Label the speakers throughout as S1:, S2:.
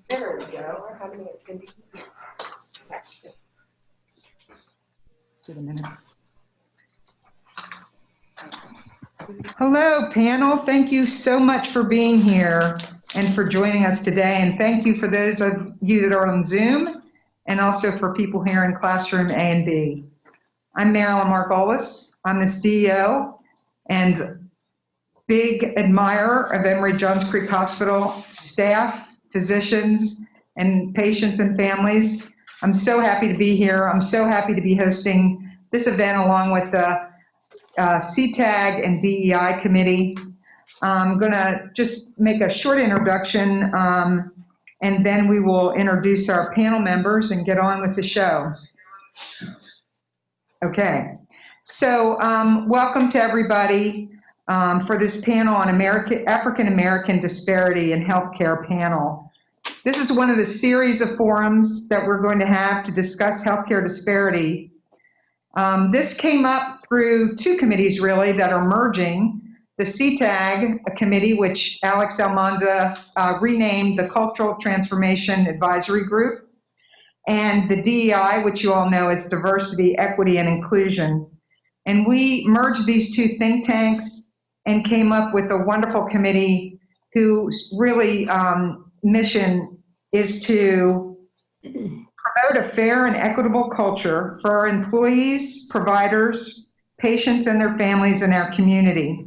S1: There we go. We're having it can be
S2: Hello, panel. Thank you so much for being here and for joining us today. And thank you for those of you that are on Zoom and also for people here in classroom A and B. I'm Marilyn Margolis. I'm the CEO and big admirer of Emory Johns Creek Hospital staff, physicians, and patients and families. I'm so happy to be here. I'm so happy to be hosting this event along with the CTAG and DEI committee. I'm going to just make a short introduction and then we will introduce our panel members and get on with the show. Okay, so welcome to everybody for this panel on African American disparity in healthcare panel. This is one of the series of forums that we're going to have to discuss healthcare disparity. This came up through two committees really that are merging. The CTAG committee, which Alex Almanza renamed the Cultural Transformation Advisory Group, and the DEI, which you all know as Diversity, Equity, and Inclusion. And we merged these two think tanks and came up with a wonderful committee whose really mission is to promote a fair and equitable culture for our employees, providers, patients, and their families in our community.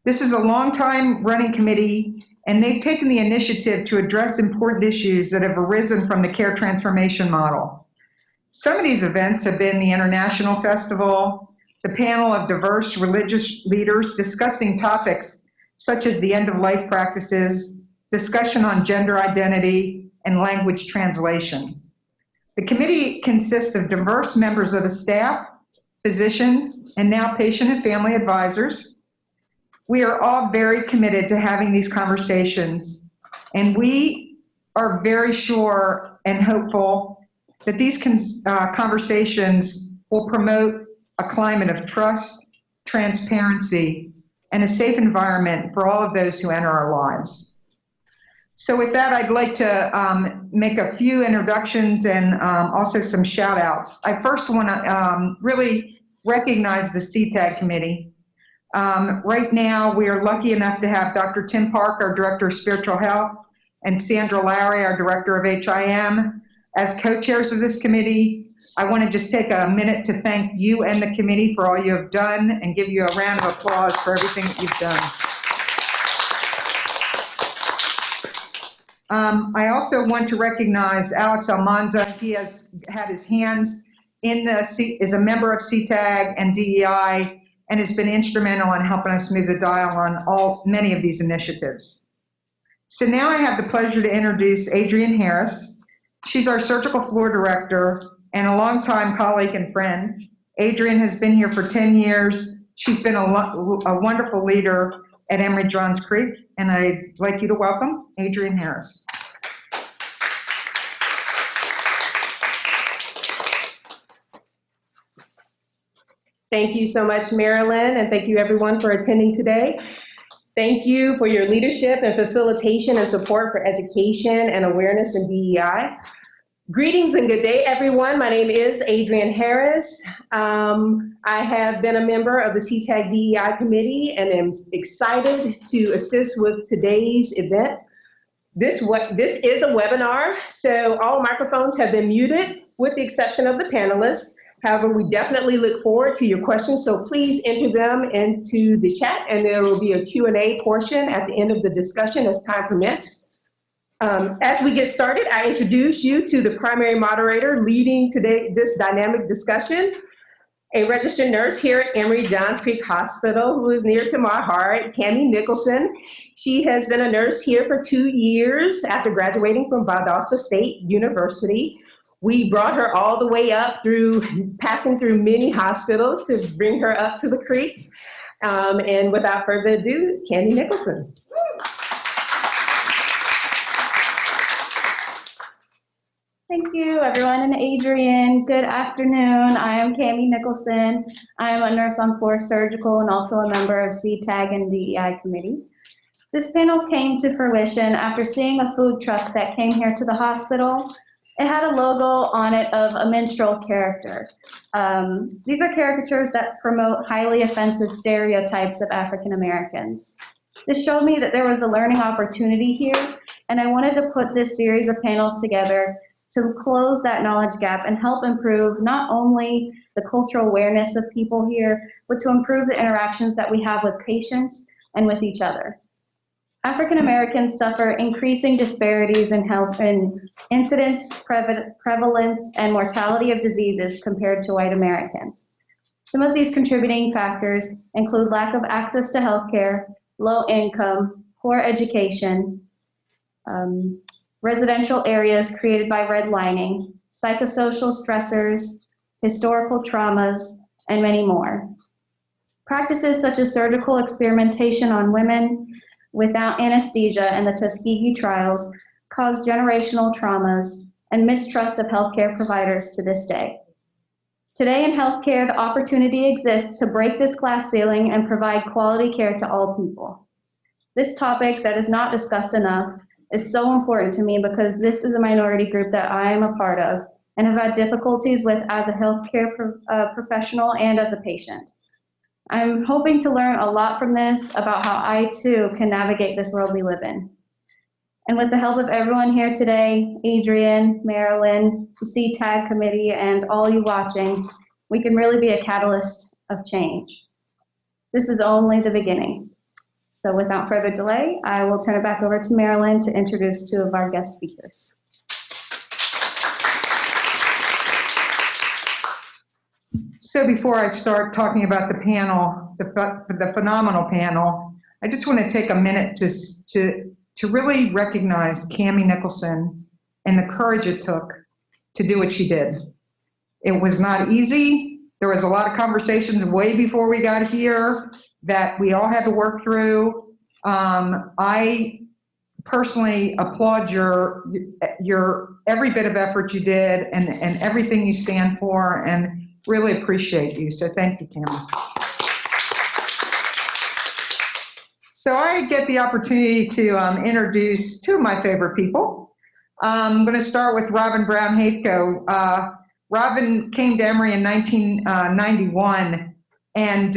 S2: This is a long-time running committee, and they've taken the initiative to address important issues that have arisen from the care transformation model. Some of these events have been the International Festival, the panel of diverse religious leaders discussing topics such as the end-of-life practices, discussion on gender identity, and language translation. The committee consists of diverse members of the staff, physicians, and now patient and family advisors. We are all very committed to having these conversations, and we are very sure and hopeful that these conversations will promote a climate of trust, transparency, and a safe environment for all of those who enter our lives. So with that, I'd like to make a few introductions and also some shout outs. I first want to really recognize the CTAG committee. Right now, we are lucky enough to have Dr. Tim Park, our Director of Spiritual Health, and Sandra Lowry, our Director of HIM, as co-chairs of this committee. I want to just take a minute to thank you and the committee for all you have done and give you a round of applause for everything that you've done. I also want to recognize Alex Almanza. He has had his hands in is a member of CTAG and DEI and has been instrumental in helping us move the dial on many of these initiatives. So now I have the pleasure to introduce Adrienne Harris. She's our surgical floor director and a longtime colleague and friend. Adrienne has been here for 10 years. She's been a wonderful leader at Emory Johns Creek, and I'd like you to welcome Adrienne Harris.
S1: Thank you so much, Marilyn, and thank you everyone for attending today. Thank you for your leadership and facilitation and support for education and awareness in DEI. Greetings and good day, everyone. My name is Adrienne Harris. I have been a member of the CTAG DEI committee and am excited to assist with today's event. This is a webinar, so all microphones have been muted with the exception of the panelists. However, we definitely look forward to your questions, so please enter them into the chat, and there will be a Q&A portion at the end of the discussion as time permits. As we get started, I introduce you to the primary moderator leading this dynamic discussion, a registered nurse here at Emory Johns Creek Hospital who is near to my heart, Cammie Nicholson. She has been a nurse here for 2 years after graduating from Valdosta State University. We brought her all the way up through passing through many hospitals to bring her up to the creek. And without further ado, Cammie Nicholson.
S3: Thank you, everyone, and Adrienne. Good afternoon. I am Cammie Nicholson. I am a nurse on floor surgical and also a member of CTAG and DEI committee. This panel came to fruition after seeing a food truck that came here to the hospital. It had a logo on it of a minstrel character. These are caricatures that promote highly offensive stereotypes of African Americans. This showed me that there was a learning opportunity here, and I wanted to put this series of panels together to close that knowledge gap and help improve not only the cultural awareness of people here, but to improve the interactions that we have with patients and with each other. African Americans suffer increasing disparities in health and incidence, prevalence, and mortality of diseases compared to white Americans. Some of these contributing factors include lack of access to healthcare, low income, poor education, residential areas created by redlining, psychosocial stressors, historical traumas, and many more. Practices such as surgical experimentation on women without anesthesia and the Tuskegee trials cause generational traumas and mistrust of healthcare providers to this day. Today in healthcare, the opportunity exists to break this glass ceiling and provide quality care to all people. This topic that is not discussed enough is so important to me because this is a minority group that I am a part of and have had difficulties with as a healthcare professional and as a patient. I'm hoping to learn a lot from this about how I too can navigate this world we live in. And with the help of everyone here today, Adrian, Marilyn, the CTAG committee, and all you watching, we can really be a catalyst of change. This is only the beginning. So without further delay, I will turn it back over to Marilyn to introduce two of our guest speakers.
S2: So before I start talking about the panel, the phenomenal panel, I just want to take a minute to really recognize Cammie Nicholson and the courage it took to do what she did. It was not easy. There was a lot of conversations way before we got here that we all had to work through. I personally applaud your every bit of effort you did and everything you stand for, and really appreciate you. So thank you, Cammie. So I get the opportunity to introduce two of my favorite people. I'm going to start with Robin Brown Haithco. Robin came to Emory in 1991, and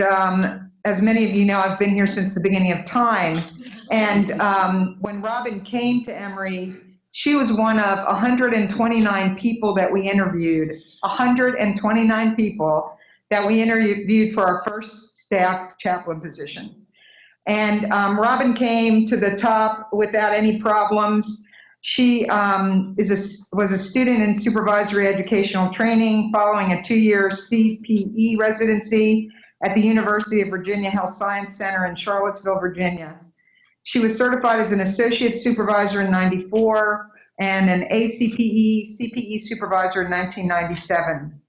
S2: as many of you know, I've been here since the beginning of time. And when Robin came to Emory, she was one of 129 people that we interviewed, 129 people that we interviewed for our first staff chaplain position. And Robin came to the top without any problems. She was a student in supervisory educational training following a 2-year CPE residency at the University of Virginia Health Science Center in Charlottesville, Virginia. She was certified as an associate supervisor in '94 and an CPE supervisor in 1997.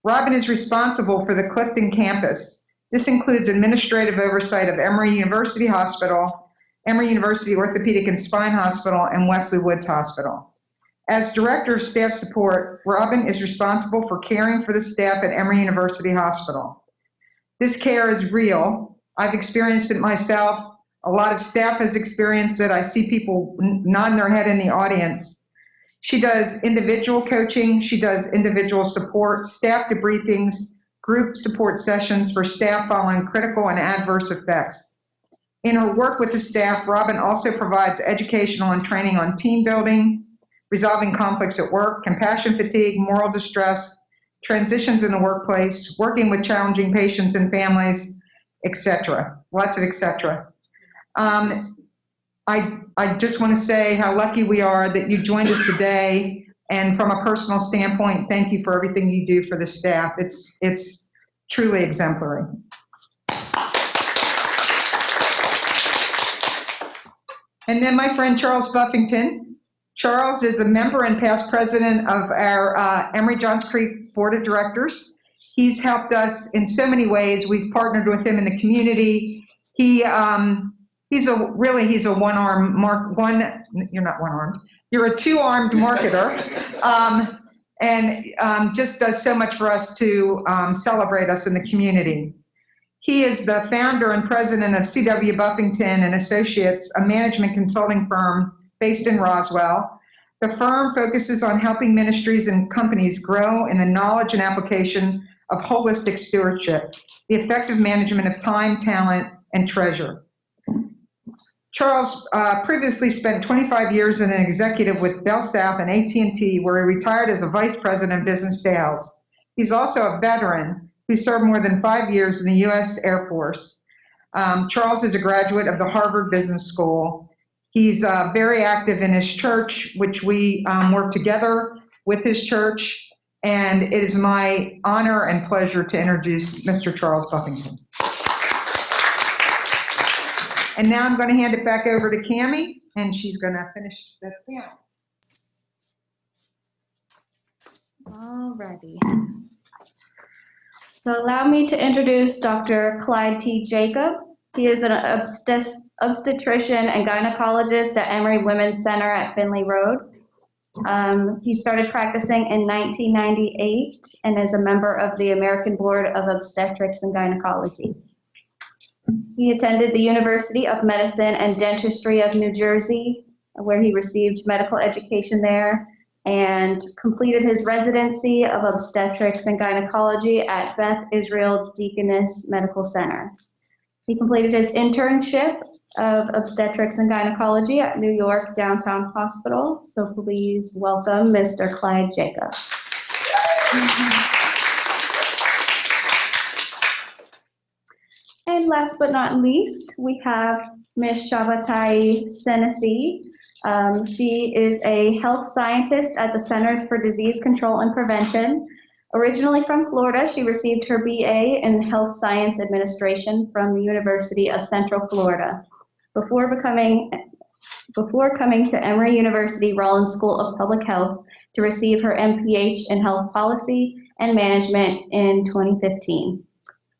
S2: Robin is responsible for the Clifton campus. This includes administrative oversight of Emory University Hospital, Emory University Orthopedic and Spine Hospital, and Wesley Woods Hospital. As Director of Staff Support, Robin is responsible for caring for the staff at Emory University Hospital. This care is real. I've experienced it myself. A lot of staff has experienced it. I see people nodding their head in the audience. She does individual coaching. She does individual support, staff debriefings, group support sessions for staff following critical and adverse effects. In her work with the staff, Robin also provides educational and training on team building, resolving conflicts at work, compassion fatigue, moral distress, transitions in the workplace, working with challenging patients and families, etc. Lots of etc. I just want to say how lucky we are that you joined us today. And from a personal standpoint, thank you for everything you do for the staff. It's truly exemplary. And then my friend Charles Buffington. Charles is a member and past president of our Emory Johns Creek Board of Directors. He's helped us in so many ways. We've partnered with him in the community. He's a you're a two-armed marketer, and just does so much for us to celebrate us in the community. He is the founder and president of C.W. Buffington and Associates, a management consulting firm based in Roswell. The firm focuses on helping ministries and companies grow in the knowledge and application of holistic stewardship, the effective management of time, talent, and treasure. Charles previously spent 25 years as an executive with Bell South and AT&T, where he retired as a vice president of business sales. He's also a veteran who served more than 5 years in the U.S. Air Force. Charles is a graduate of the Harvard Business School. He's very active in his church, which we work together with his church. And it is my honor and pleasure to introduce Mr. Charles Buffington. And now I'm going to hand it back over to Cammie, and she's going to finish the panel.
S3: All righty. So allow me to introduce Dr. Clyde T. Jacob. He is an obstetrician and gynecologist at Emory Women's Center at Finley Road. He started practicing in 1998 and is a member of the American Board of Obstetrics and Gynecology. He attended the University of Medicine and Dentistry of New Jersey, where he received medical education there, and completed his residency of obstetrics and gynecology at Beth Israel Deaconess Medical Center. He completed his internship of obstetrics and gynecology at New York Downtown Hospital. So please welcome Mr. Clyde Jacob. And last but not least, we have Ms. Shabatai Senesi. She is a health scientist at the Centers for Disease Control and Prevention. Originally from Florida, she received her BA in Health Science Administration from the University of Central Florida. Before coming to Emory University Rollins School of Public Health to receive her MPH in Health Policy and Management in 2015.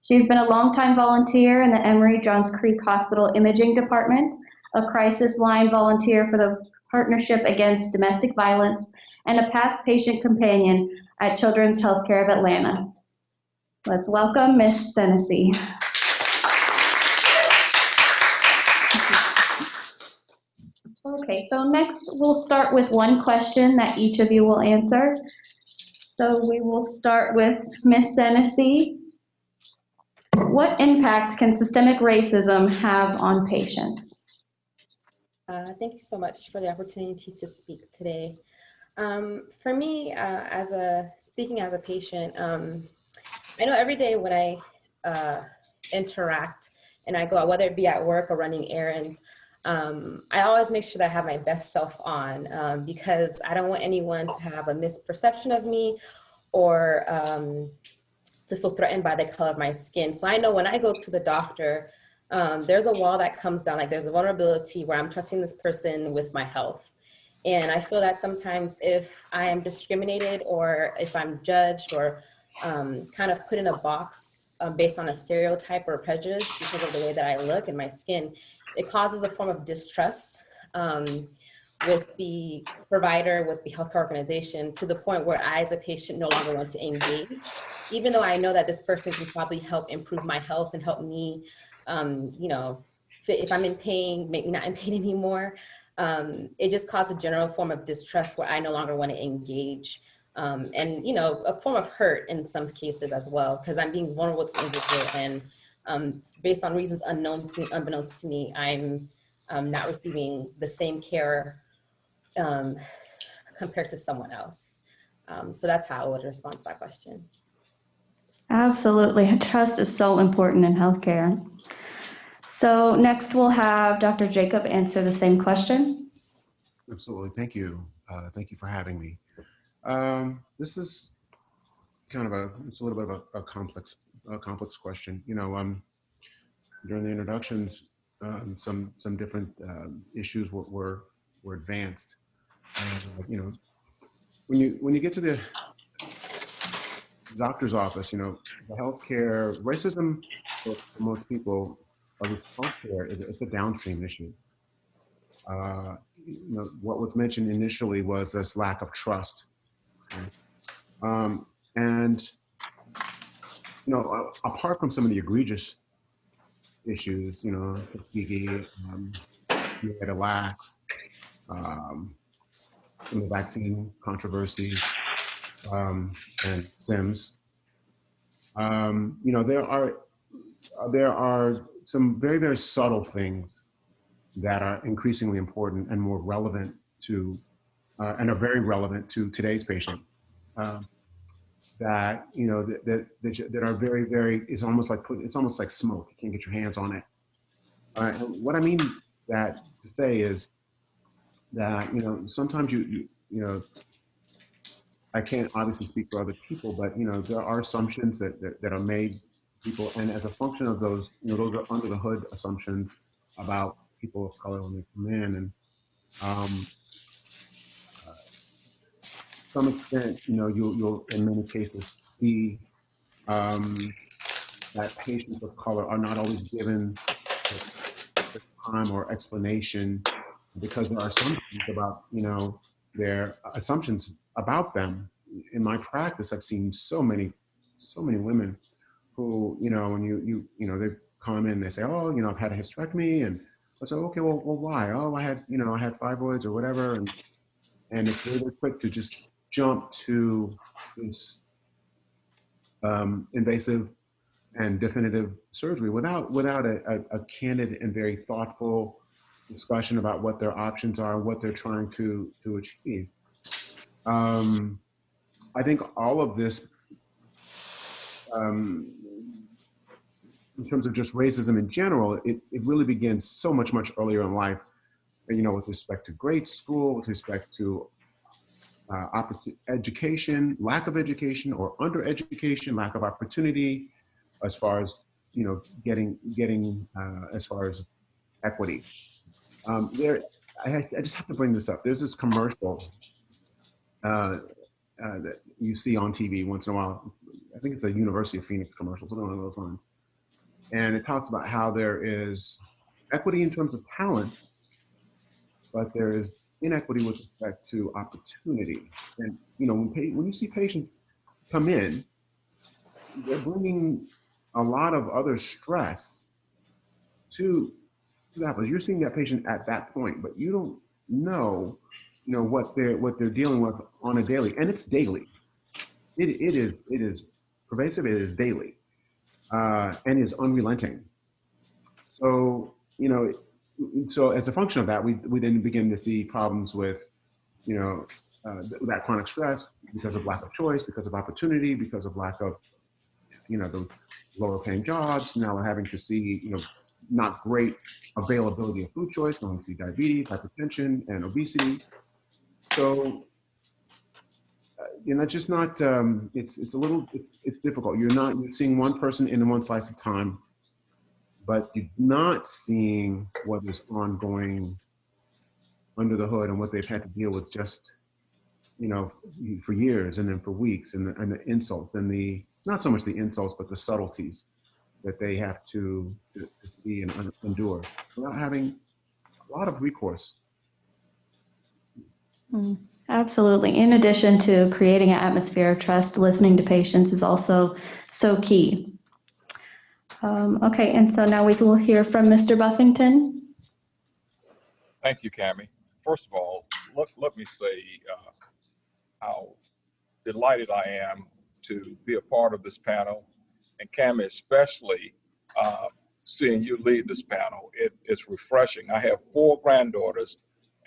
S3: She's been a longtime volunteer in the Emory Johns Creek Hospital Imaging Department, a crisis line volunteer for the Partnership Against Domestic Violence, and a past patient companion at Children's Healthcare of Atlanta. Let's welcome Ms. Senesi. Okay, so next we'll start with one question that each of you will answer. So we will start with Ms. Senesi. What impact can systemic racism have on patients?
S4: Thank you so much for the opportunity to speak today. For me, speaking as a patient, I know every day when I interact and I go out, whether it be at work or running errands, I always make sure that I have my best self on because I don't want anyone to have a misperception of me or to feel threatened by the color of my skin. So I know when I go to the doctor, there's a wall that comes down, like there's a vulnerability where I'm trusting this person with my health. And I feel that sometimes if I am discriminated or if I'm judged or kind of put in a box based on a stereotype or a prejudice because of the way that I look and my skin, it causes a form of distrust with the provider, with the healthcare organization, to the point where I as a patient no longer want to engage, even though I know that this person can probably help improve my health and help me, if I'm in pain, make me not in pain anymore. It just caused a general form of distrust where I no longer want to engage. And, a form of hurt in some cases as well, because I'm being vulnerable to individual and based on reasons unbeknownst to me, I'm not receiving the same care compared to someone else. So that's how I would respond to that question.
S3: Absolutely. Trust is so important in healthcare. So next we'll have Dr. Jacob answer the same question.
S5: Absolutely. Thank you. Thank you for having me. This is kind of it's a little bit of a complex question. During the introductions, some different issues were advanced. When you get to the doctor's office, the healthcare racism for most people, or this healthcare, it's a downstream issue. What was mentioned initially was this lack of trust. And apart from some of the egregious issues, you know, Tuskegee, you had lax, um, some of the vaccine controversy, and Sims. You know, there are some very, very subtle things that are increasingly important and more relevant to, and are very relevant to today's patient. Um, that you know that are very, very. It's almost like smoke. You can't get your hands on it. And what I mean that to say is that you know sometimes you know I can't obviously speak for other people, but you know there are assumptions that are made people, and as a function of those, you know, those are under the hood assumptions about people of color when they come in, and um, to some extent, you know, you'll in many cases see um, that patients of color are not always given the time or explanation because there are assumptions about, you know, their assumptions about them. In my practice, I've seen so many women who, you know, when you know, they come in, they say, oh, you know, I've had a hysterectomy, and I say, okay, well, why? Oh, I had, you know, I had fibroids or whatever, and it's very, very quick to just jump to this invasive and definitive surgery without a candid and very thoughtful discussion about what their options are, what they're trying to achieve. Um, I think all of this, um, in terms of just racism in general, it really begins so much earlier in life. You know, with respect to grade school, with respect to education, lack of education, or under education, lack of opportunity, as far as you know, getting as far as equity. There, I just have to bring this up. There's this commercial that you see on TV once in a while. I think it's a University of Phoenix commercial, something along those lines. And it talks about how there is equity in terms of talent, but there is inequity with respect to opportunity. And you know, when you see patients come in, they're bringing a lot of other stress to that. But you're seeing that patient at that point, but you don't know, you know, what they're dealing with on a daily, and it's daily. It is pervasive. It is daily, and is unrelenting. So you know, so as a function of that, we then begin to see problems with, you know, that chronic stress because of lack of choice, because of opportunity, because of lack of, you know, the lower paying jobs. Now we're having to see, you know, not great availability of food choice. Now we see diabetes, hypertension, and obesity. So, you know, it's just not, it's a little, it's difficult. You're seeing one person in one slice of time, but you're not seeing what is ongoing under the hood and what they've had to deal with just, you know, for years and then for weeks, and the insults and the, not so much the insults, but the subtleties that they have to see and endure without having a lot of recourse.
S3: Absolutely. In addition to creating an atmosphere of trust, listening to patients is also so key. Okay, and so now we will hear from Mr. Buffington.
S6: Thank you, Cami. First of all, let me say how delighted I am to be a part of this panel, and Cami, especially seeing you lead this panel. It's refreshing. I have 4 granddaughters,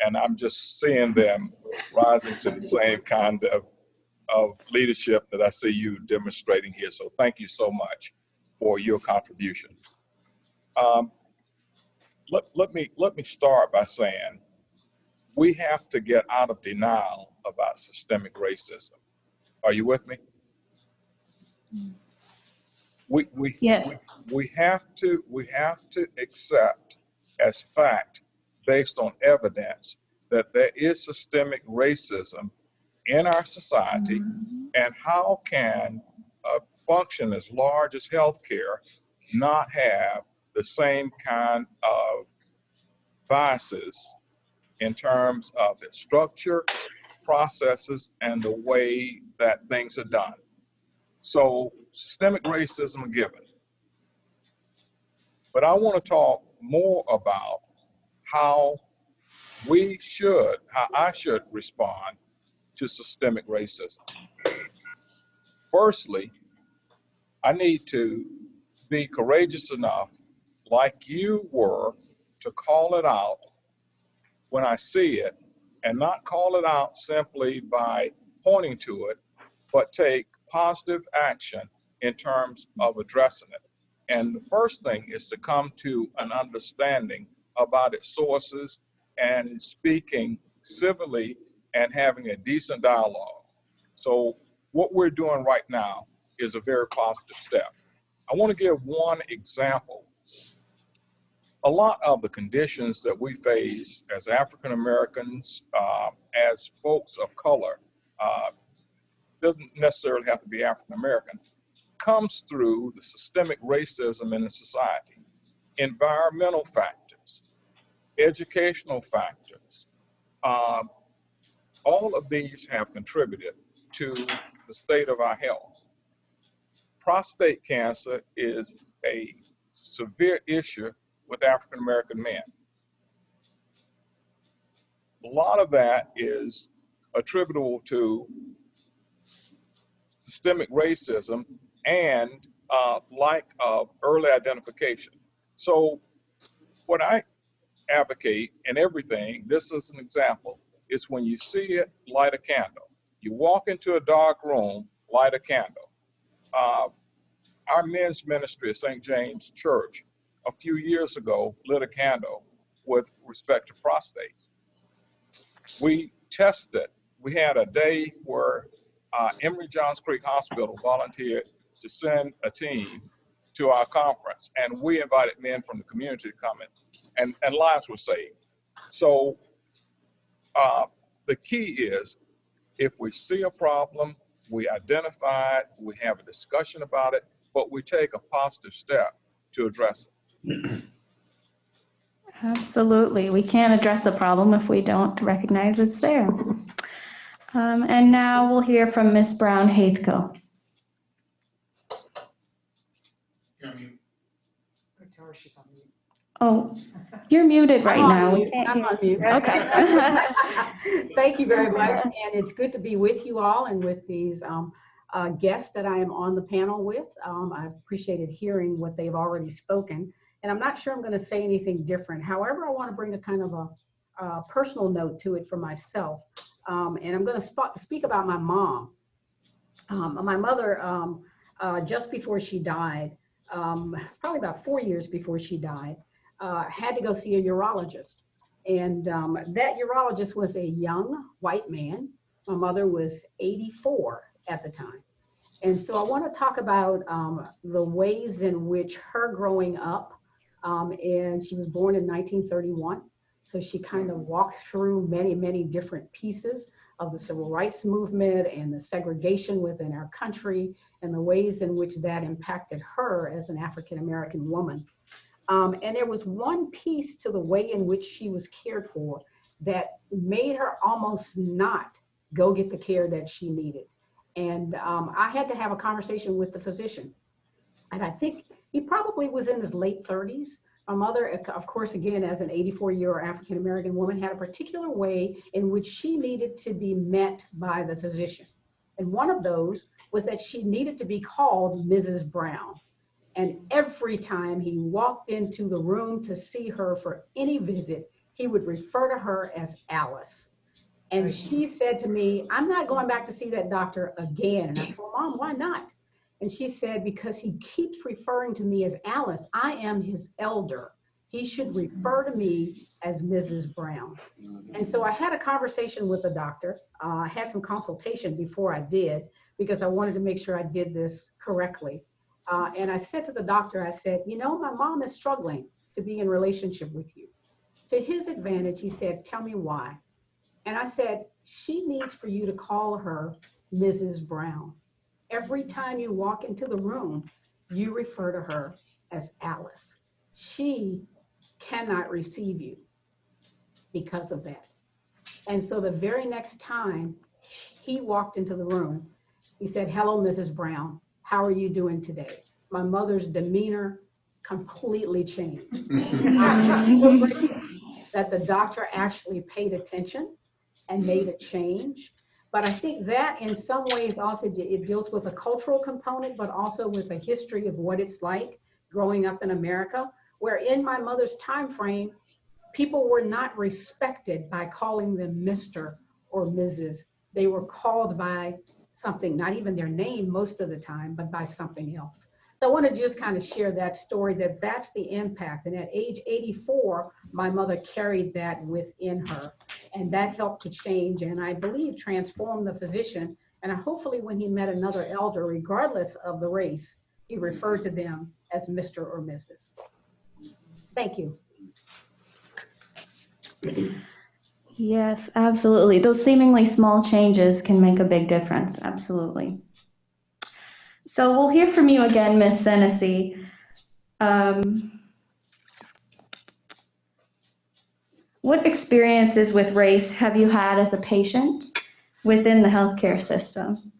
S6: and I'm just seeing them rising to the same kind of leadership that I see you demonstrating here. So thank you so much for your contribution. Let me start by saying we have to get out of denial about systemic racism. Are you with me?
S3: Yes.
S6: We have to accept as fact, based on evidence, that there is systemic racism in our society, and how can a function as large as healthcare not have the same kind of biases in terms of its structure, processes, and the way that things are done. So systemic racism a given. But I want to talk more about how how I should respond to systemic racism. Firstly, I need to be courageous enough, like you were, to call it out when I see it, and not call it out simply by pointing to it, but take positive action in terms of addressing it. And the first thing is to come to an understanding about its sources and speaking civilly and having a decent dialogue. So what we're doing right now is a very positive step. I want to give one example. A lot of the conditions that we face as African Americans, as folks of color, doesn't necessarily have to be African American, comes through the systemic racism in the society. Environmental factors, educational factors, all of these have contributed to the state of our health. Prostate cancer is a severe issue with African American men. A lot of that is attributable to systemic racism and lack of early identification. So what I advocate in everything, this is an example, is when you see it, light a candle. You walk into a dark room, light a candle. Our men's ministry at St. James Church a few years ago lit a candle with respect to prostate. We tested. We had a day where Emory Johns Creek Hospital volunteered to send a team to our conference, and we invited men from the community to come in, and lives were saved. So the key is, if we see a problem, we identify it, we have a discussion about it, but we take a positive step to address it.
S3: Absolutely. We can't address a problem if we don't recognize it's there. And now we'll hear from Ms. Brown-Haithco. Oh, you're muted right now. We can't
S7: I'm
S3: hear.
S7: on mute.
S3: Okay.
S7: Thank you very much. And it's good to be with you all and with these guests that I am on the panel with. I've appreciated hearing what they've already spoken. And I'm not sure I'm going to say anything different. However, I want to bring a kind of a personal note to it for myself. And I'm going to speak about my mom. My mother, just before she died, probably about 4 years before she died, had to go see a urologist. And that urologist was a young white man. My mother was 84 at the time. And so I want to talk about the ways in which her growing up, and she was born in 1931. So she kind of walked through many, many different pieces of the civil rights movement and the segregation within our country and the ways in which that impacted her as an African-American woman. And there was one piece to the way in which she was cared for that made her almost not go get the care that she needed. And I had to have a conversation with the physician. And I think he probably was in his late 30s. My mother, of course, again, as an 84-year-old African-American woman, had a particular way in which she needed to be met by the physician. And one of those was that she needed to be called Mrs. Brown. And every time he walked into the room to see her for any visit, he would refer to her as Alice. And she said to me, I'm not going back to see that doctor again. And I said, well, Mom, why not? And she said, because he keeps referring to me as Alice. I am his elder. He should refer to me as Mrs. Brown. And so I had a conversation with the doctor. I had some consultation before I did, because I wanted to make sure I did this correctly. And I said to the doctor, I said, you know, my mom is struggling to be in relationship with you. To his advantage, he said, tell me why. And I said, she needs for you to call her Mrs. Brown. Every time you walk into the room, you refer to her as Alice. She cannot receive you because of that. And so the very next time he walked into the room, he said, hello, Mrs. Brown. How are you doing today? My mother's demeanor completely changed. That the doctor actually paid attention and made a change. But I think that in some ways also it deals with a cultural component, but also with a history of what it's like growing up in America, where in my mother's time frame, people were not respected by calling them Mr. or Mrs. They were called by something, not even their name most of the time, but by something else. So I want to just kind of share that story, that that's the impact. And at age 84, my mother carried that within her. And that helped to change and I believe transform the physician. And hopefully when he met another elder, regardless of the race, he referred to them as Mr. or Mrs. Thank you.
S3: Yes, absolutely. Those seemingly small changes can make a big difference. Absolutely. So we'll hear from you again, Ms. Senesi. What experiences with race have you had as a patient within the healthcare system?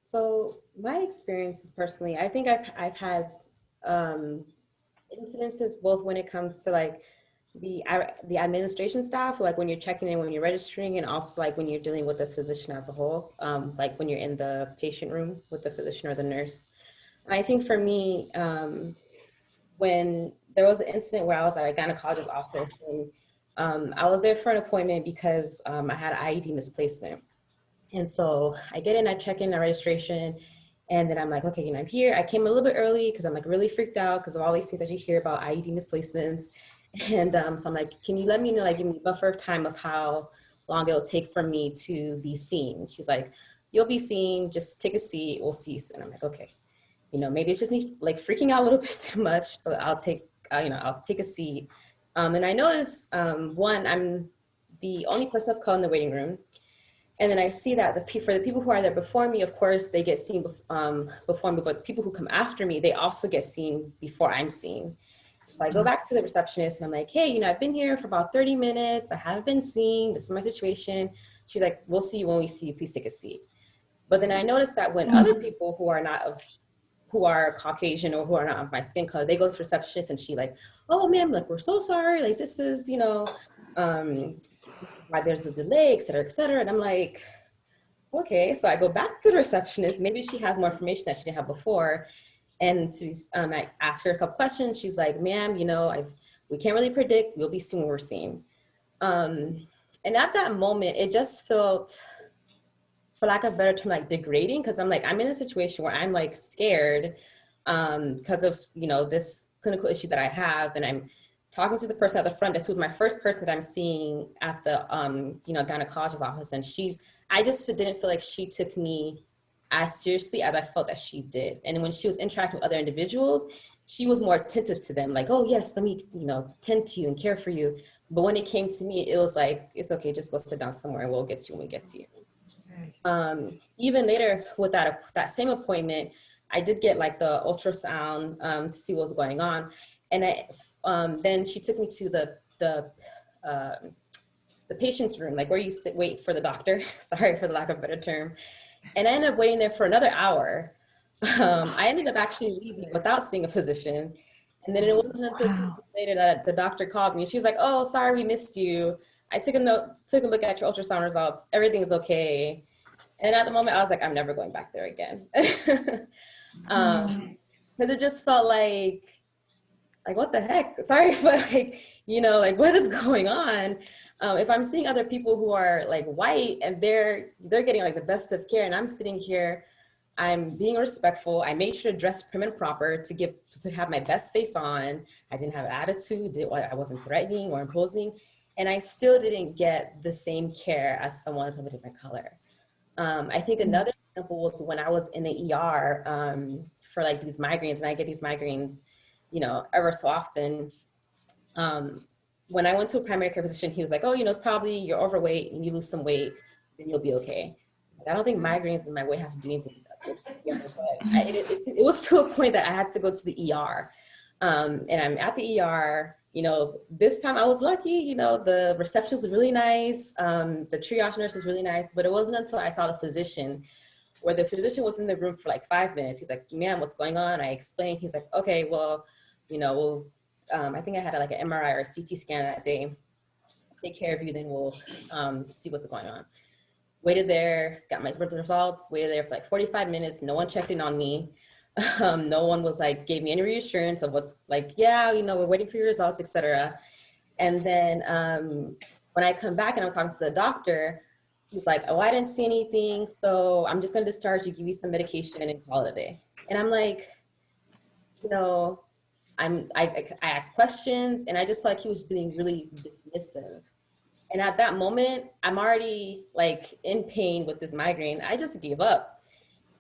S4: So my experiences personally, I think I've had incidences both when it comes to like the administration staff, like when you're checking in, when you're registering, and also like when you're dealing with the physician as a whole, like when you're in the patient room with the physician or the nurse. I think for me, when there was an incident where I was at a gynecologist's office and I was there for an appointment because I had IED misplacement. And so I get in, I check in, a registration, and then I'm like, okay, I'm here. I came a little bit early because I'm like really freaked out because of all these things that you hear about IED misplacements. And so I'm like, can you let me know, like give me a buffer of time of how long it'll take for me to be seen? She's like, you'll be seen, just take a seat, we'll see you soon. I'm like, okay, maybe it's just me like freaking out a little bit too much, but I'll take a seat. And I noticed, one, I'm the only person of color in the waiting room. And then I see that for the people who are there before me, of course, they get seen before me, but people who come after me, they also get seen before I'm seen. So I go back to the receptionist and I'm like, hey, I've been here for about 30 minutes. I haven't been seen. This is my situation. She's like, we'll see you when we see you. Please take a seat. But then I noticed that when other people who are Caucasian or who are not of my skin color, they go to the receptionist and she like, oh, ma'am, like, we're so sorry. Like, this is, this is why there's a delay, et cetera, et cetera. And I'm like, okay. So I go back to the receptionist. Maybe she has more information that she didn't have before. And I ask her a couple questions. She's like, ma'am, we can't really predict. We'll be seeing what we're seeing. And at that moment, it just felt, for lack of a better term, like degrading, because I'm like, I'm in a situation where I'm like scared because of, this clinical issue that I have. And I'm talking to the person at the front desk, who's my first person that I'm seeing at the, gynecologist's office. And I just didn't feel like she took me as seriously as I felt that she did. And when she was interacting with other individuals, she was more attentive to them. Like, oh yes, let me, tend to you and care for you. But when it came to me, it was like, it's okay, just go sit down somewhere and we'll get to you when we get to you. Even later with that same appointment, I did get like the ultrasound to see what was going on. And then she took me to the patient's room, like where you wait for the doctor, sorry for the lack of a better term. And I ended up waiting there for another hour. I ended up actually leaving without seeing a physician. And then it wasn't until 2 days later that the doctor called me. She was like, oh, sorry, we missed you. I took a look at your ultrasound results. Everything is okay. And at the moment I was like, I'm never going back there again. Because it just felt like what the heck? Sorry, but like what is going on? If I'm seeing other people who are like white and they're getting like the best of care, and I'm sitting here, I'm being respectful. I made sure to dress prim and proper to have my best face on. I didn't have an attitude. I wasn't threatening or imposing, and I still didn't get the same care as someone of a different color. I think another example was when I was in the ER for like these migraines, and I get these migraines, ever so often. When I went to a primary care physician, he was like, oh, it's probably you're overweight and you lose some weight, then you'll be okay. Like, I don't think migraines in my weight have to do anything with that. But it was to a point that I had to go to the ER. And I'm at the ER, this time I was lucky, the reception was really nice. The triage nurse was really nice, but it wasn't until I saw the physician where the physician was in the room for like 5 minutes. He's like, ma'am, what's going on? I explained. He's like, okay, well, I think I had like an MRI or a CT scan that day. Take care of you, then we'll see what's going on. Waited there, got my results, waited there for like 45 minutes. No one checked in on me. No one was like, gave me any reassurance of what's like, yeah, we're waiting for your results, etc. And then when I come back and I'm talking to the doctor, he's like, oh, I didn't see anything. So I'm just going to discharge you, give you some medication and call it a day. And I'm like, I asked questions and I just felt like he was being really dismissive. And at that moment, I'm already like in pain with this migraine. I just gave up.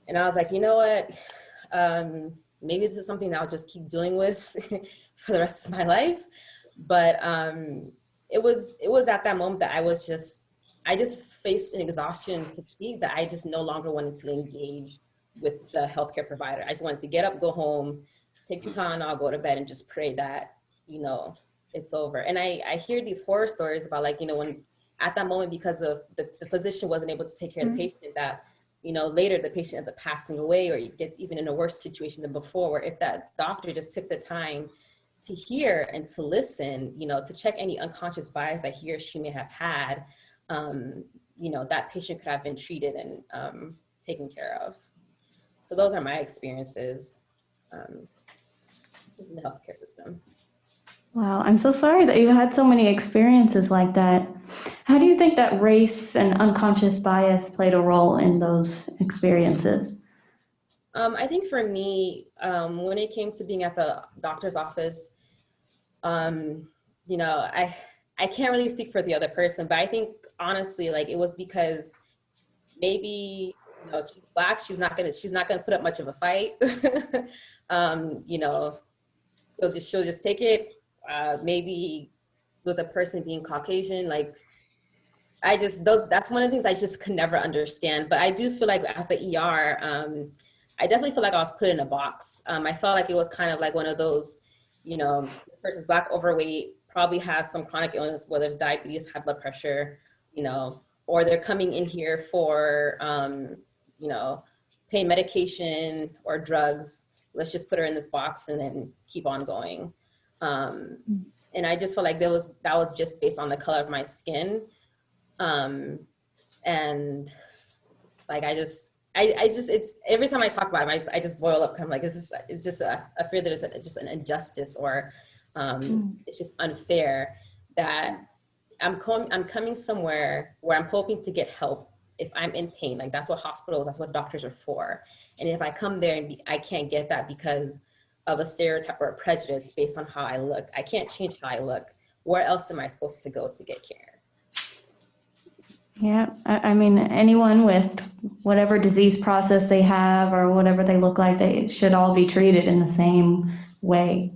S4: And I was like, you know what? Maybe this is something that I'll just keep dealing with for the rest of my life. But it was at that moment that I just faced an exhaustion fatigue that I just no longer wanted to engage with the healthcare provider. I just wanted to get up, go home, take 2 Tylenol, go to bed, and just pray that, it's over. And I hear these horror stories about like, when at that moment, because of the physician wasn't able to take care of the patient, that, later the patient ends up passing away or gets even in a worse situation than before, where if that doctor just took the time to hear and to listen, to check any unconscious bias that he or she may have had, that patient could have been treated and taken care of. So those are my experiences in the healthcare system.
S3: Wow, I'm so sorry that you had so many experiences like that. How do you think that race and unconscious bias played a role in those experiences?
S4: I think for me, when it came to being at the doctor's office, I can't really speak for the other person, but I think honestly, like it was because maybe, she's Black, she's not gonna put up much of a fight. She'll just take it. Maybe with a person being Caucasian, like that's one of the things I just could never understand. But I do feel like at the ER, I definitely feel like I was put in a box. I felt like it was kind of like one of those, this person's Black, overweight, probably has some chronic illness, whether it's diabetes, high blood pressure, or they're coming in here for, pain medication or drugs. Let's just put her in this box and then keep on going. And I just felt like that was just based on the color of my skin. And like, it's every time I talk about it, I just boil up, kind of like, it's just a fear that it's just an injustice, or it's just unfair that I'm coming somewhere where I'm hoping to get help if I'm in pain. Like that's what hospitals, that's what doctors are for. And if I come there and I can't get that because of a stereotype or a prejudice based on how I look, I can't change how I look. Where else am I supposed to go to get care?
S3: Yeah, I mean, anyone with whatever disease process they have or whatever they look like, they should all be treated in the same way.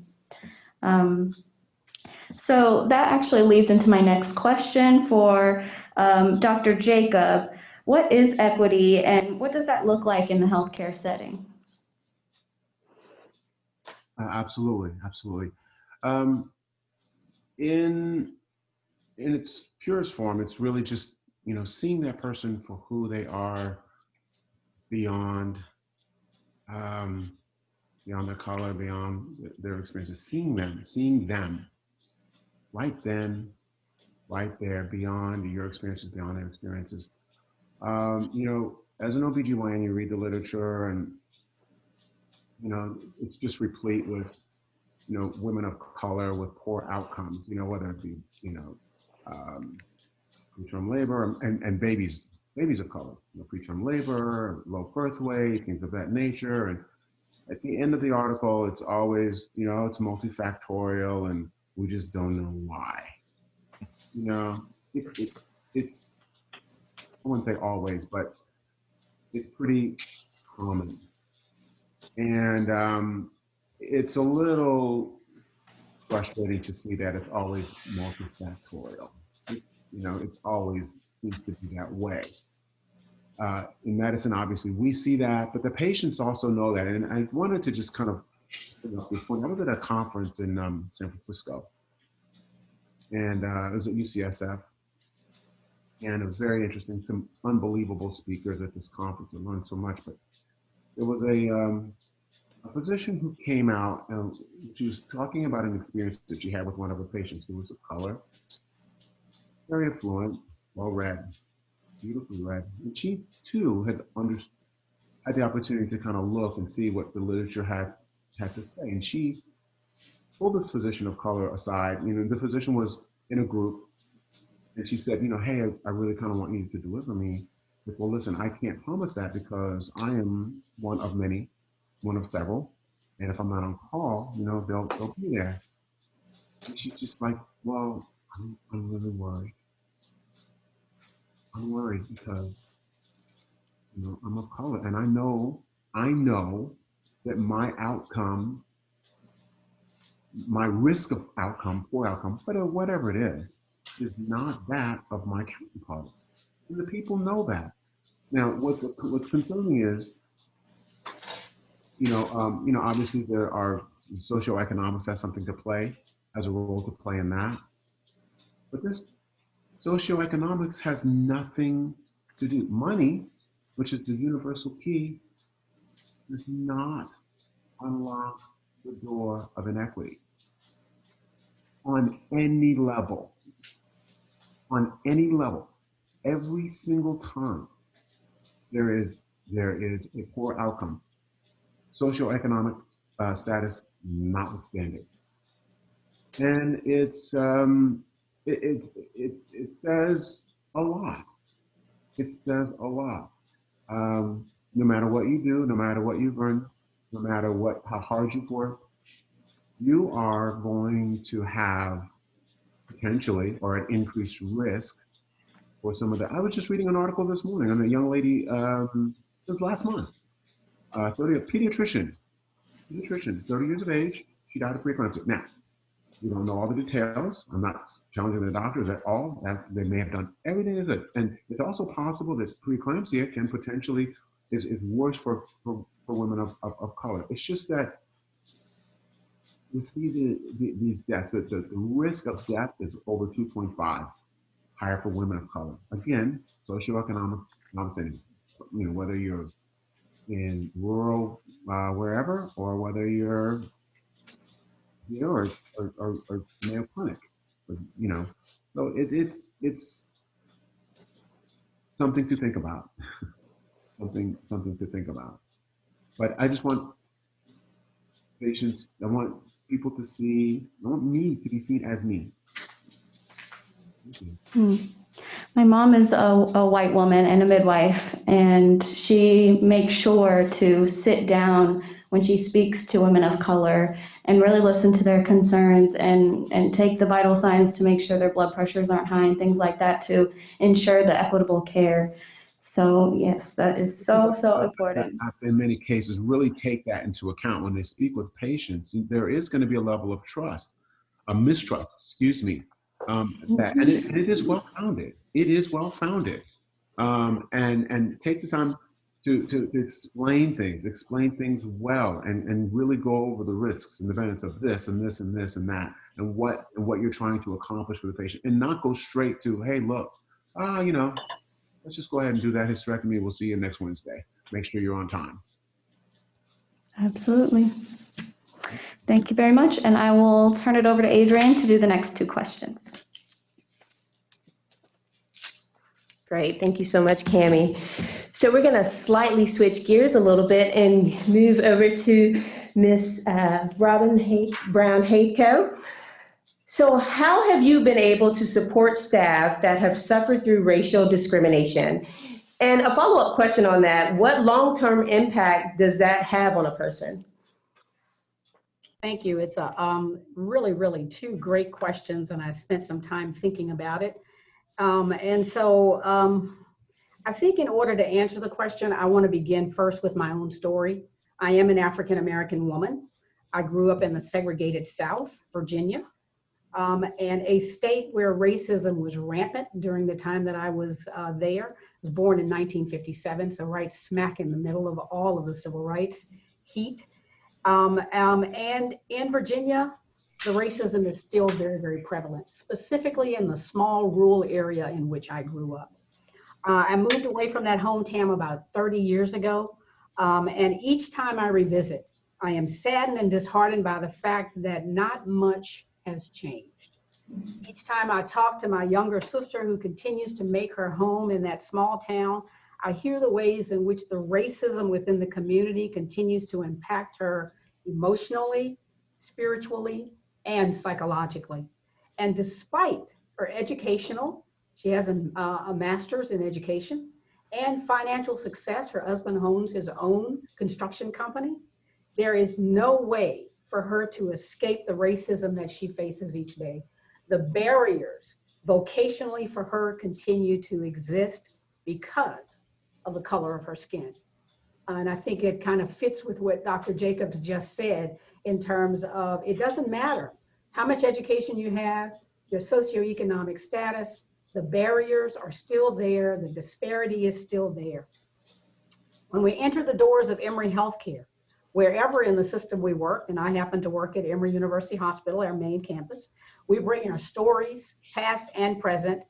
S3: So that actually leads into my next question for Dr. Jacob. What is equity and what does that look like in the healthcare setting?
S5: Absolutely. In its purest form, it's really just, seeing that person for who they are beyond their color, beyond their experiences, seeing them right then, right there, beyond your experiences, beyond their experiences. As an OBGYN, you read the literature and, it's just replete with, women of color with poor outcomes, whether it be, preterm labor and babies of color, preterm labor, low birth weight, things of that nature. And at the end of the article, it's always, it's multifactorial and we just don't know why. It's, I wouldn't say always, but it's pretty common. And it's a little frustrating to see that it's always multifactorial. It always seems to be that way. In medicine, obviously, we see that, but the patients also know that. And I wanted to just kind of bring up this point. I was at a conference in San Francisco, and it was at UCSF. and a very interesting, some unbelievable speakers at this conference. I learned so much, but there was a physician who came out and she was talking about an experience that she had with one of her patients who was of color, very affluent, well read, beautifully read. And she too had the opportunity to kind of look and see what the literature had to say. And she pulled this physician of color aside. You know, the physician was in a group and she said, you know, hey, I really kind of want you to deliver me. I said, well, listen, I can't promise that because I am one of many, one of several. And if I'm not on call, you know, they'll be there. And she's just like, well, I'm really worried. I'm worried because, you know, I'm of color and I know that my outcome, my risk of outcome, poor outcome, whatever it is not that of my counterparts. And the people know that. Now, what's concerning is, obviously there are socioeconomics has something to play, has a role to play in that. But this socioeconomics has nothing to do. Money, which is the universal key, does not unlock the door of inequity on any level. On any level, every single time there is a poor outcome, socioeconomic status notwithstanding, and it says a lot. It says a lot. No matter what you do, no matter what you've earned, no matter how hard you've worked, you are going to have potentially or an increased risk for some of that. I was just reading an article this morning on a young lady, it was last month, 30, a pediatrician, 30 years of age, she died of preeclampsia. Now, we don't know all the details. I'm not challenging the doctors at all. They may have done everything they could. And it's also possible that preeclampsia can potentially is worse for women of color. It's just that you see these deaths, the risk of death is over 2.5 higher for women of color. Again, socioeconomics, notwithstanding, you know, whether you're in rural wherever or whether you're here or Mayo Clinic, you know. So it's something to think about, something to think about. But I just want patients, I want people to see, I want me to be seen as me.
S3: My mom is a white woman and a midwife, and she makes sure to sit down when she speaks to women of color and really listen to their concerns and take the vital signs to make sure their blood pressures aren't high and things like that to ensure the equitable care. So yes, that is so important.
S5: In many cases, really take that into account when they speak with patients. There is going to be a level of trust, a mistrust, excuse me, and it is well founded. It is well founded, and take the time to explain things well, and really go over the risks and the benefits of this and this and this and that, and what you're trying to accomplish for the patient, and not go straight to, hey, look, you know, let's just go ahead and do that hysterectomy. We'll see you next Wednesday. Make sure you're on time.
S3: Absolutely. Thank you very much. And I will turn it over to Adrienne to do the next two questions.
S1: Great. Thank you so much, Cammie. So we're going to slightly switch gears a little bit and move over to Miss Robin Brown-Haidco. So how have you been able to support staff that have suffered through racial discrimination? And a follow-up question on that, what long-term impact does that have on a person?
S7: Thank you. It's really, really two great questions, and I spent some time thinking about it. I think in order to answer the question, I want to begin first with my own story. I am an African-American woman. I grew up in the segregated South, Virginia, and a state where racism was rampant during the time that I was there. I was born in 1957, so right smack in the middle of all of the civil rights heat. And in Virginia, the racism is still very, very prevalent, specifically in the small rural area in which I grew up. I moved away from that hometown about 30 years ago, and each time I revisit, I am saddened and disheartened by the fact that not much has changed. Each time I talk to my younger sister who continues to make her home in that small town, I hear the ways in which the racism within the community continues to impact her emotionally, spiritually, and psychologically. And despite her educational, she has a master's in education and financial success. Her husband owns his own construction company. There is no way for her to escape the racism that she faces each day. The barriers vocationally for her continue to exist because of the color of her skin. And I think it kind of fits with what Dr. Jacobs just said in terms of it doesn't matter how much education you have, your socioeconomic status, the barriers are still there, the disparity is still there. When we enter the doors of Emory Healthcare, wherever in the system we work, and I happen to work at Emory University Hospital, our main campus, we bring our stories, past and present.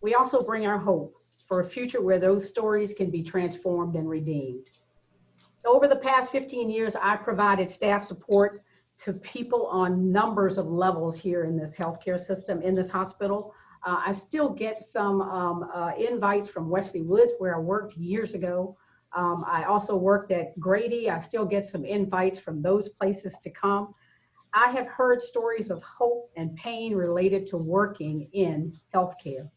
S7: We also bring our hope for a future where those stories can be transformed and redeemed. Over the past 15 years, I've provided staff support to people on numbers of levels here in this healthcare system, in this hospital. I still get some invites from Wesley Woods, where I worked years ago. I also worked at Grady. I still get some invites from those places to come. I have heard stories of hope and pain related to working in healthcare.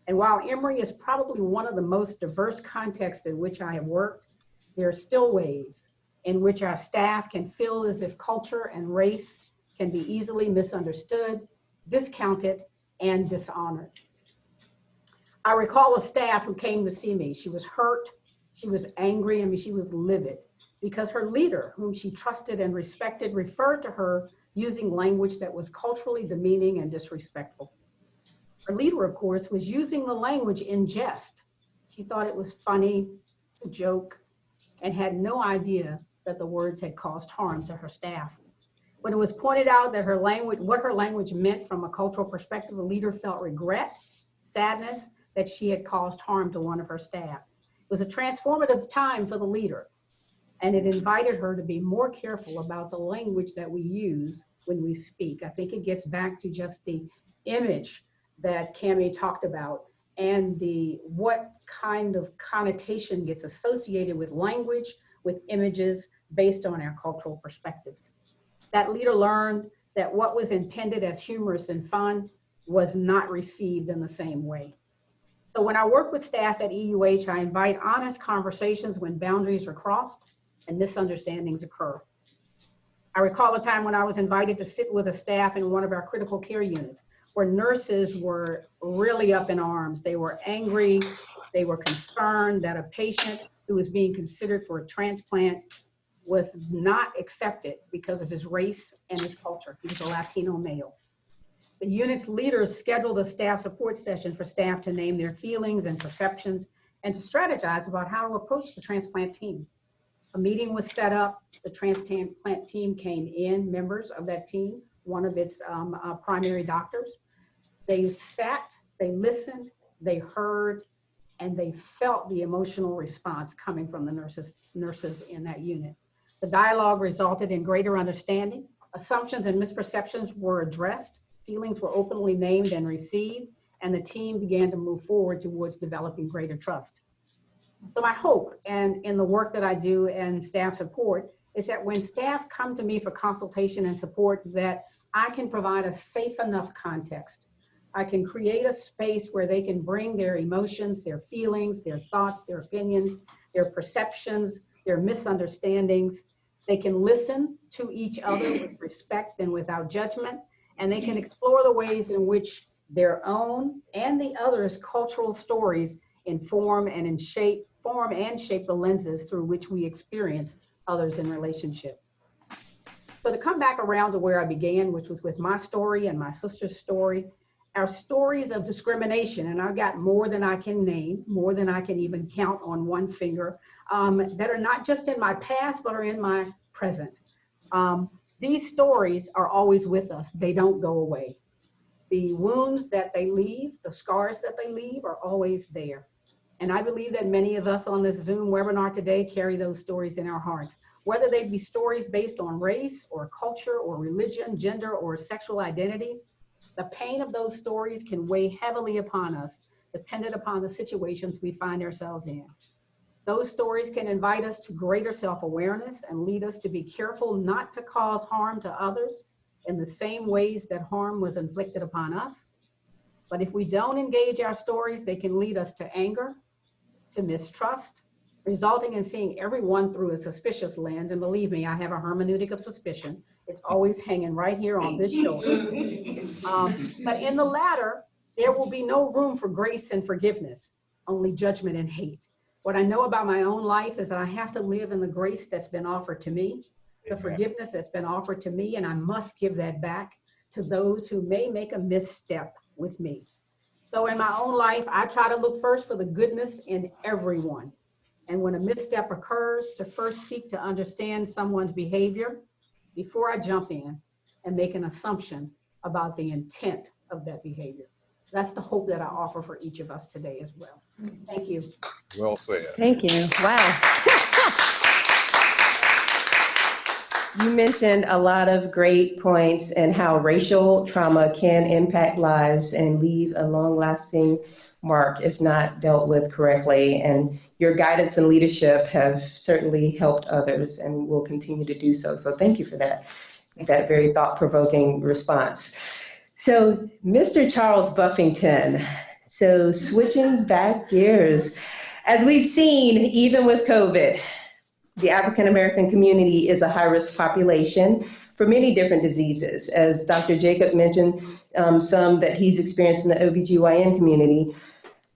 S7: And while Emory is probably one of the most diverse contexts in which I have worked, there are still ways in which our staff can feel as if culture and race can be easily misunderstood, discounted, and dishonored. I recall a staff who came to see me. She was hurt, she was angry, I mean, she was livid because her leader, whom she trusted and respected, referred to her using language that was culturally demeaning and disrespectful. Her leader, of course, was using the language in jest. She thought it was funny, it's a joke, and had no idea that the words had caused harm to her staff. When it was pointed out that what her language meant from a cultural perspective, the leader felt regret, sadness that she had caused harm to one of her staff. It was a transformative time for the leader, and it invited her to be more careful about the language that we use when we speak. I think it gets back to just the image that Cammie talked about and what kind of connotation gets associated with language, with images based on our cultural perspectives. That leader learned that what was intended as humorous and fun was not received in the same way. So when I work with staff at EUH, I invite honest conversations when boundaries are crossed and misunderstandings occur. I recall a time when I was invited to sit with a staff in one of our critical care units where nurses were really up in arms. They were angry, they were concerned that a patient who was being considered for a transplant was not accepted because of his race and his culture. He was a Latino male. The unit's leaders scheduled a staff support session for staff to name their feelings and perceptions and to strategize about how to approach the transplant team. A meeting was set up. The transplant team came in, members of that team, one of its primary doctors. They sat, they listened, they heard, and they felt the emotional response coming from the nurses in that unit. The dialogue resulted in greater understanding. Assumptions and misperceptions were addressed. Feelings were openly named and received, and the team began to move forward towards developing greater trust. So my hope, and in the work that I do and staff support, is that when staff come to me for consultation and support, that I can provide a safe enough context. I can create a space where they can bring their emotions, their feelings, their thoughts, their opinions, their perceptions, their misunderstandings. They can listen to each other with respect and without judgment, and they can explore the ways in which their own and the others' cultural stories inform and shape the lenses through which we experience others in relationship. So to come back around to where I began, which was with my story and my sister's story, our stories of discrimination, and I've got more than I can name, more than I can even count on one finger, that are not just in my past, but are in my present. These stories are always with us. They don't go away. The wounds that they leave, the scars that they leave are always there. And I believe that many of us on this Zoom webinar today carry those stories in our hearts, whether they be stories based on race or culture or religion, gender, or sexual identity. The pain of those stories can weigh heavily upon us, dependent upon the situations we find ourselves in. Those stories can invite us to greater self-awareness and lead us to be careful not to cause harm to others in the same ways that harm was inflicted upon us. But if we don't engage our stories, they can lead us to anger, to mistrust, resulting in seeing everyone through a suspicious lens. And believe me, I have a hermeneutic of suspicion. It's always hanging right here on this shoulder. But in the latter, there will be no room for grace and forgiveness, only judgment and hate. What I know about my own life is that I have to live in the grace that's been offered to me, the forgiveness that's been offered to me, and I must give that back to those who may make a misstep with me. So in my own life, I try to look first for the goodness in everyone. And when a misstep occurs, to first seek to understand someone's behavior before I jump in and make an assumption about the intent of that behavior. That's the hope that I offer for each of us today as well. Thank you.
S6: Well said.
S1: Thank you. Wow. You mentioned a lot of great points and how racial trauma can impact lives and leave a long-lasting mark if not dealt with correctly. And your guidance and leadership have certainly helped others and will continue to do so. So thank you for that very thought-provoking response. So Mr. Charles Buffington, so switching back gears, as we've seen, even with COVID, the African American community is a high-risk population for many different diseases. As Dr. Jacob mentioned, some that he's experienced in the OBGYN community.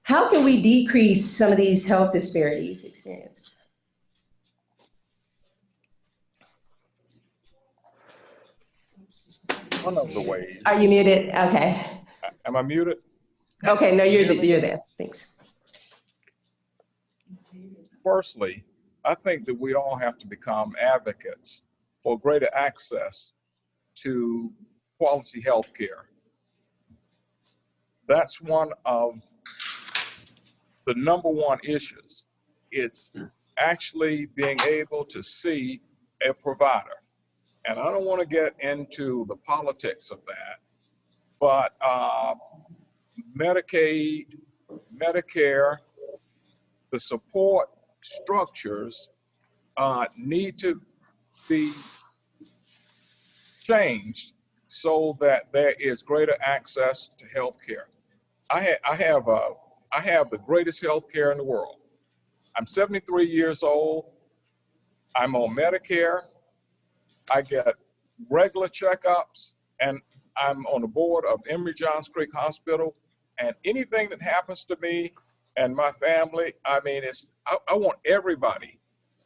S1: How can we decrease some of these health disparities experienced?
S6: One of the ways.
S1: Are you muted? Okay.
S6: Am I muted?
S1: Okay, no, you're there. Thanks.
S6: Firstly, I think that we all have to become advocates for greater access to quality health care. That's one of the number one issues. It's actually being able to see a provider. And I don't want to get into the politics of that, but Medicaid, Medicare, the support structures need to be changed so that there is greater access to health care. I have the greatest health care in the world. I'm 73 years old. I'm on Medicare. I get regular checkups, and I'm on the board of Emory Johns Creek Hospital. And anything that happens to me and my family, I mean, I want everybody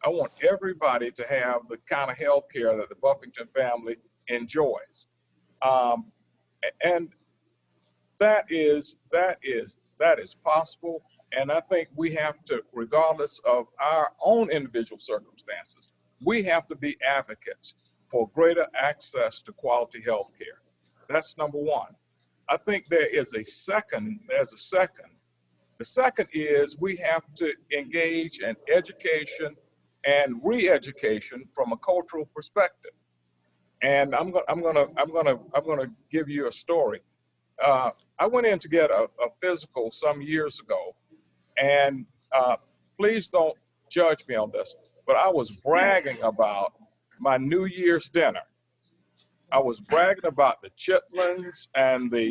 S6: to have the kind of health care that the Buffington family enjoys. And that is possible. And I think we have to, regardless of our own individual circumstances, we have to be advocates for greater access to quality health care. That's number one. I think there's a second. The second is we have to engage in education and re-education from a cultural perspective. And I'm gonna give you a story. I went in to get a physical some years ago, and please don't judge me on this, but I was bragging about my New Year's dinner. I was bragging about the chitlins and the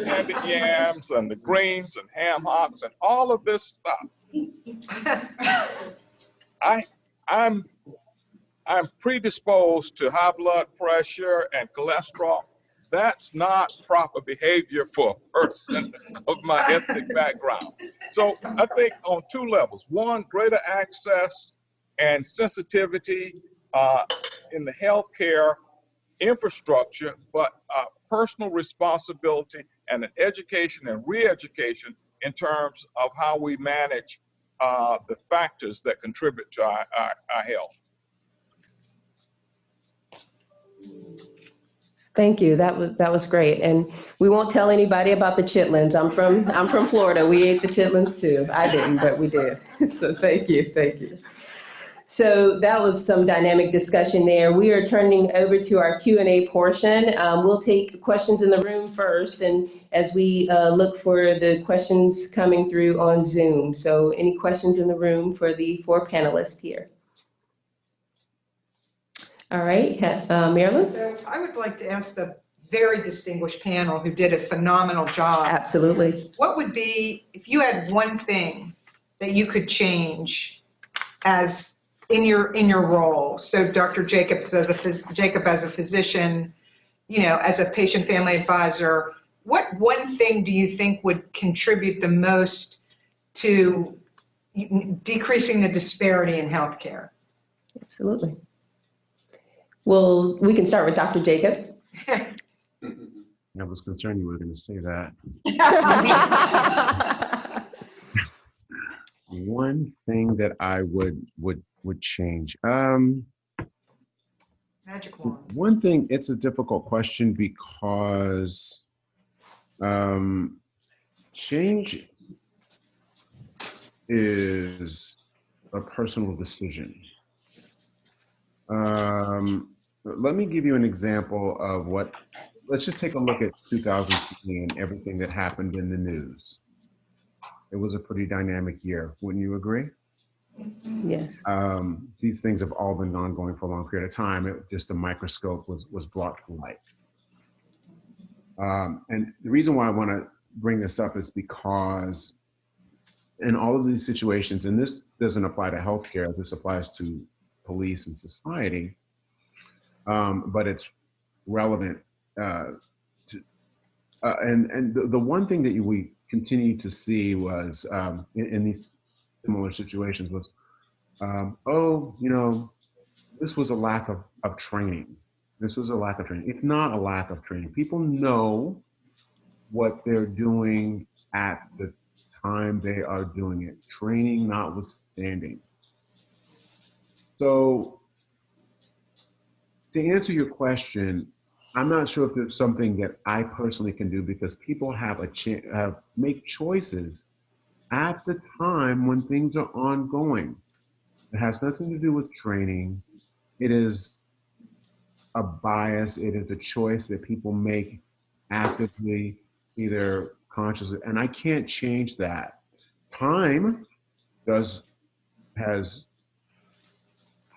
S6: candied yams and the greens and ham hocks and all of this stuff. I'm predisposed to high blood pressure and cholesterol. That's not proper behavior for a person of my ethnic background. So I think on two levels: one, greater access and sensitivity in the healthcare infrastructure, but personal responsibility and an education and re-education in terms of how we manage the factors that contribute to our health.
S1: Thank you. That was great. And we won't tell anybody about the chitlins. I'm from Florida. We ate the chitlins too. I didn't, but we did. So thank you. Thank you. So that was some dynamic discussion there. We are turning over to our Q&A portion. We'll take questions in the room first, and as we look for the questions coming through on Zoom. So any questions in the room for the 4 panelists here? All right, Marilyn?
S2: So I would like to ask the very distinguished panel who did a phenomenal job.
S1: Absolutely.
S2: What would be, if you had one thing that you could change as in your role? So Dr. Jacobs as a physician, as a patient family advisor, what one thing do you think would contribute the most to decreasing the disparity in healthcare?
S1: Absolutely. Well, we can start with Dr. Jacob.
S5: I was concerned you were going to say that. One thing that I would change.
S2: Magic wand.
S5: One thing, it's a difficult question because change is a personal decision. Let me give you an example of let's just take a look at 2020 and everything that happened in the news. It was a pretty dynamic year, wouldn't you agree?
S1: Yes.
S5: These things have all been ongoing for a long period of time. Just a microscope was brought to light. And the reason why I want to bring this up is because in all of these situations, and this doesn't apply to healthcare, this applies to police and society, but it's relevant and the one thing that we continue to see was in these similar situations was, this was a lack of training. This was a lack of training. It's not a lack of training. People know what they're doing at the time they are doing it, training notwithstanding. So to answer your question, I'm not sure if there's something that I personally can do because people have make choices at the time when things are ongoing. It has nothing to do with training. It is a bias. It is a choice that people make actively, either consciously, and I can't change that. Time has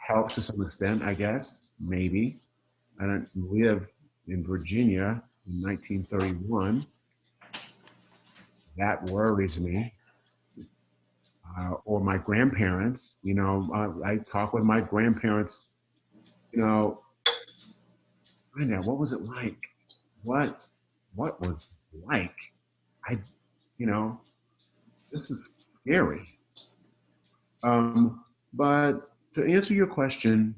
S5: helped to some extent, I guess, maybe. I don't live in Virginia in 1931. That worries me. Or my grandparents, I talk with my grandparents, find out what was it like? What was this like? This is scary. But to answer your question,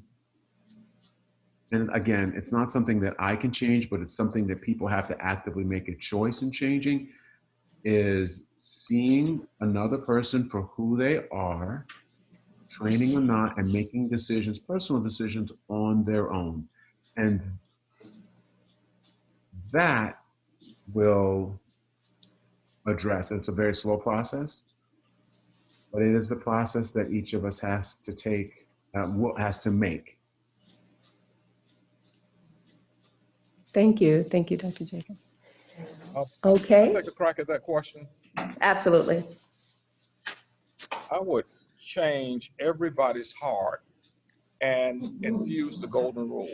S5: and again, it's not something that I can change, but it's something that people have to actively make a choice in changing, is seeing another person for who they are, training or not, and making decisions, personal decisions on their own. And that will address, it's a very slow process, but it is the process that each of us has to take, has to make.
S1: Thank you, Dr. Jacob.
S6: Okay. I'll take a crack at that question.
S1: Absolutely.
S6: I would change everybody's heart and infuse the golden rule.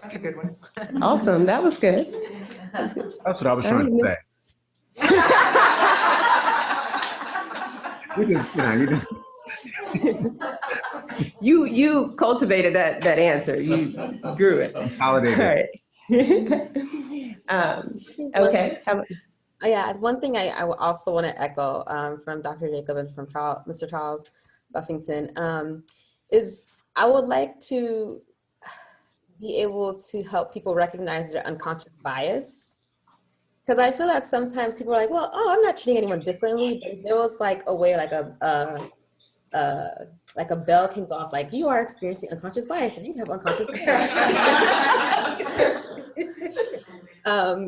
S2: That's a good one.
S1: Awesome, that was good.
S5: That's what I was trying to say.
S1: You cultivated that answer. You grew it.
S5: Validated.
S1: All right. Okay.
S4: Yeah, one thing I also want to echo from Dr. Jacob and from Mr. Charles Buffington is I would like to be able to help people recognize their unconscious bias. Because I feel that sometimes people are like, well, I'm not treating anyone differently, but if there was like a way, like a like a bell can go off, like you are experiencing unconscious bias, or you have unconscious bias.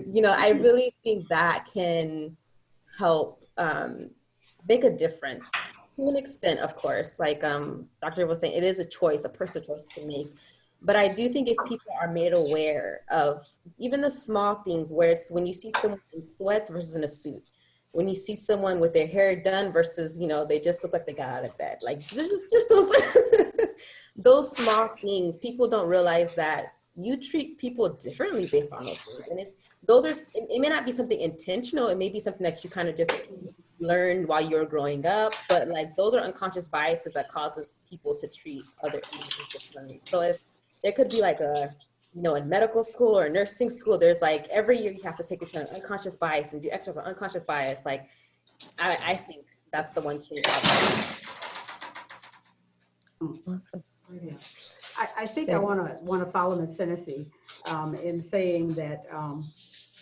S4: You know, I really think that can help make a difference to an extent, of course. Like Dr. was saying, it is a choice, a personal choice to make. But I do think if people are made aware of even the small things, where it's when you see someone in sweats versus in a suit, when you see someone with their hair done versus, you know, they just look like they got out of bed, like just those those small things. People don't realize that you treat people differently based on those things, and it may not be something intentional. It may be something that you kind of just learned while you're growing up, but like those are unconscious biases that causes people to treat other individuals differently. So if there could be like a, you know, in medical school or nursing school, there's like every year you have to take a training on unconscious bias and do extras on unconscious bias. Like I think that's the one change.
S1: Awesome.
S7: I think I want to follow Ms. Hennessy in saying that,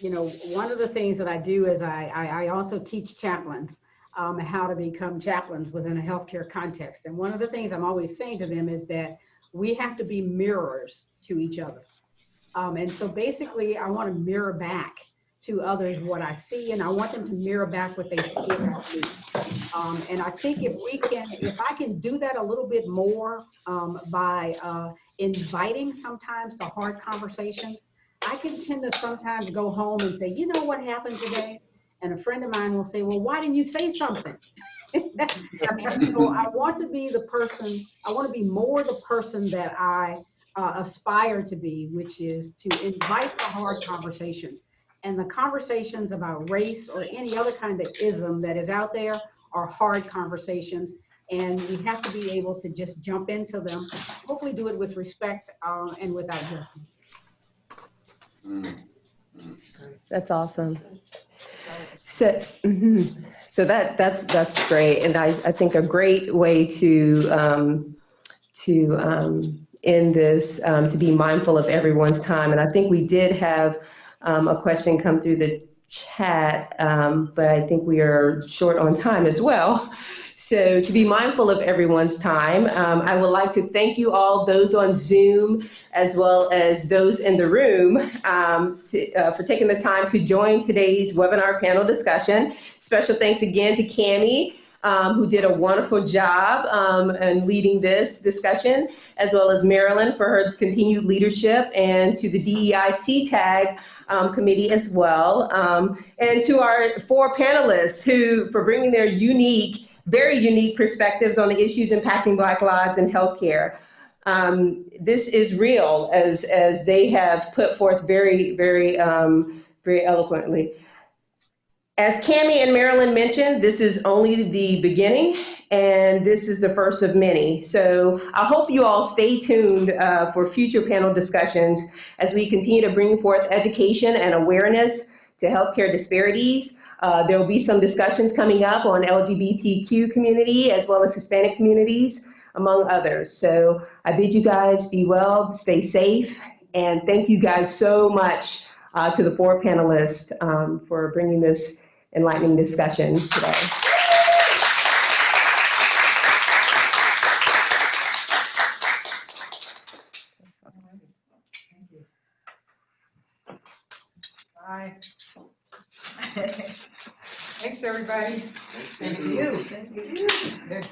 S7: you know, one of the things that I do is I also teach chaplains how to become chaplains within a healthcare context. And one of the things I'm always saying to them is that we have to be mirrors to each other. And so basically, I want to mirror back to others what I see, and I want them to mirror back what they see about me. And I think if I can do that a little bit more by inviting sometimes the hard conversations, I can tend to sometimes go home and say, you know what happened today? And a friend of mine will say, well, why didn't you say something? And so I want to be the person, I want to be more the person that I aspire to be, which is to invite the hard conversations. And the conversations about race or any other kind of ism that is out there are hard conversations. And we have to be able to just jump into them, hopefully do it with respect and without judgment.
S1: That's awesome. So, so that's great, and I think a great way to end this, to be mindful of everyone's time. And I think we did have a question come through the chat, but I think we are short on time as well. So to be mindful of everyone's time, I would like to thank you all, those on Zoom, as well as those in the room, for taking the time to join today's webinar panel discussion. Special thanks again to Cammie, who did a wonderful job in leading this discussion, as well as Marilyn for her continued leadership, and to the DEI CTAG committee as well, and to our 4 panelists for bringing their very unique perspectives on the issues impacting Black lives in healthcare. This is real, as they have put forth very, very, very eloquently. As Cammie and Marilyn mentioned, this is only the beginning, and this is the first of many. So I hope you all stay tuned for future panel discussions as we continue to bring forth education and awareness to healthcare disparities. There will be some discussions coming up on LGBTQ community as well as Hispanic communities, among others. So I bid you guys be well, stay safe, and thank you guys so much to the 4 panelists for bringing this enlightening discussion today.
S2: Bye. Thanks, everybody. Thank you. Thank you.